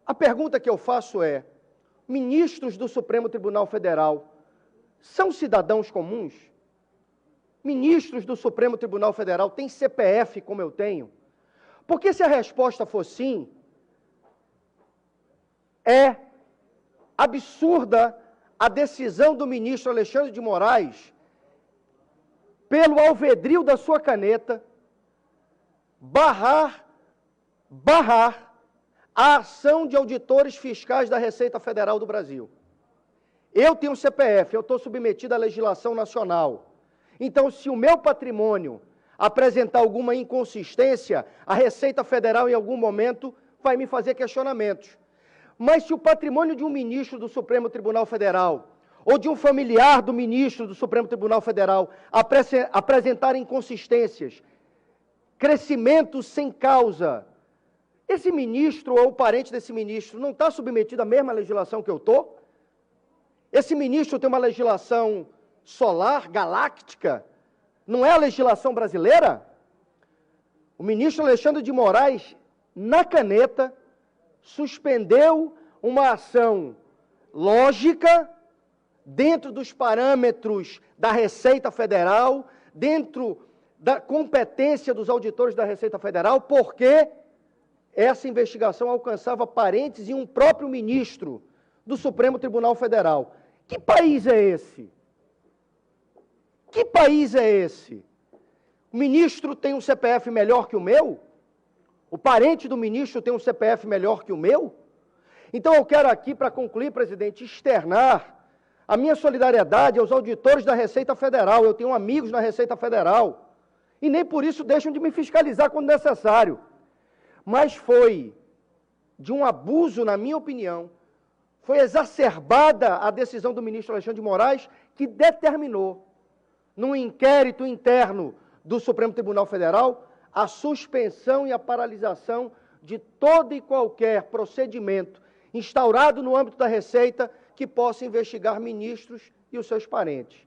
A pergunta que eu faço é: ministros do Supremo Tribunal Federal são cidadãos comuns? Ministros do Supremo Tribunal Federal têm CPF como eu tenho? Porque se a resposta for sim, é absurda a decisão do ministro Alexandre de Moraes, pelo alvedrio da sua caneta, barrar a ação de auditores fiscais da Receita Federal do Brasil. Eu tenho CPF, eu estou submetido à legislação nacional. Então, se o meu patrimônio apresentar alguma inconsistência, a Receita Federal, em algum momento, vai me fazer questionamentos. Mas se o patrimônio de um ministro do Supremo Tribunal Federal, ou de um familiar do ministro do Supremo Tribunal Federal, apresentar inconsistências, crescimento sem causa, esse ministro ou o parente desse ministro não está submetido à mesma legislação que eu estou? Esse ministro tem uma legislação solar, galáctica, não é a legislação brasileira? O ministro Alexandre de Moraes, na caneta, suspendeu uma ação lógica, dentro dos parâmetros da Receita Federal, dentro da competência dos auditores da Receita Federal, porque essa investigação alcançava parentes e um próprio ministro do Supremo Tribunal Federal. Que país é esse? Que país é esse? O ministro tem um CPF melhor que o meu? O parente do ministro tem um CPF melhor que o meu? Então eu quero aqui, para concluir, presidente, externar a minha solidariedade aos auditores da Receita Federal. Eu tenho amigos na Receita Federal e nem por isso deixam de me fiscalizar quando necessário. Mas foi de um abuso, na minha opinião, foi exacerbada a decisão do ministro Alexandre de Moraes, que determinou, num inquérito interno do Supremo Tribunal Federal, a suspensão e a paralisação de todo e qualquer procedimento instaurado no âmbito da Receita que possa investigar ministros e os seus parentes.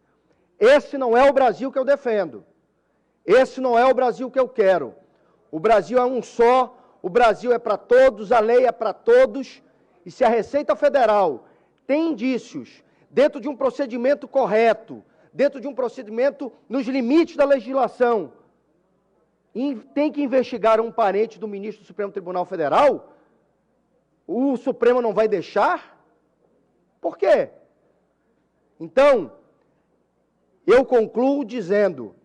Esse não é o Brasil que eu defendo. Esse não é o Brasil que eu quero. O Brasil é um só, o Brasil é para todos, a lei é para todos, e se a Receita Federal tem indícios, dentro de um procedimento correto, dentro de um procedimento nos limites da legislação, e tem que investigar um parente do ministro do Supremo Tribunal Federal, o Supremo não vai deixar? Por quê? Então, eu concluo dizendo,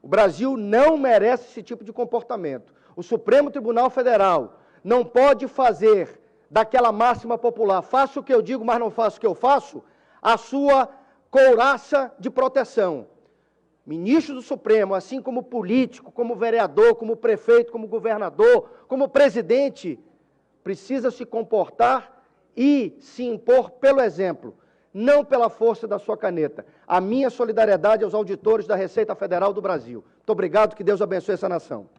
o Brasil não merece esse tipo de comportamento. O Supremo Tribunal Federal não pode fazer daquela máxima popular, faço o que eu digo, mas não faço o que eu faço, a sua couraça de proteção. Ministro do Supremo, assim como político, como vereador, como prefeito, como governador, como presidente, precisa se comportar e se impor pelo exemplo, não pela força da sua caneta. A minha solidariedade aos auditores da Receita Federal do Brasil. Muito obrigado, que Deus abençoe essa nação.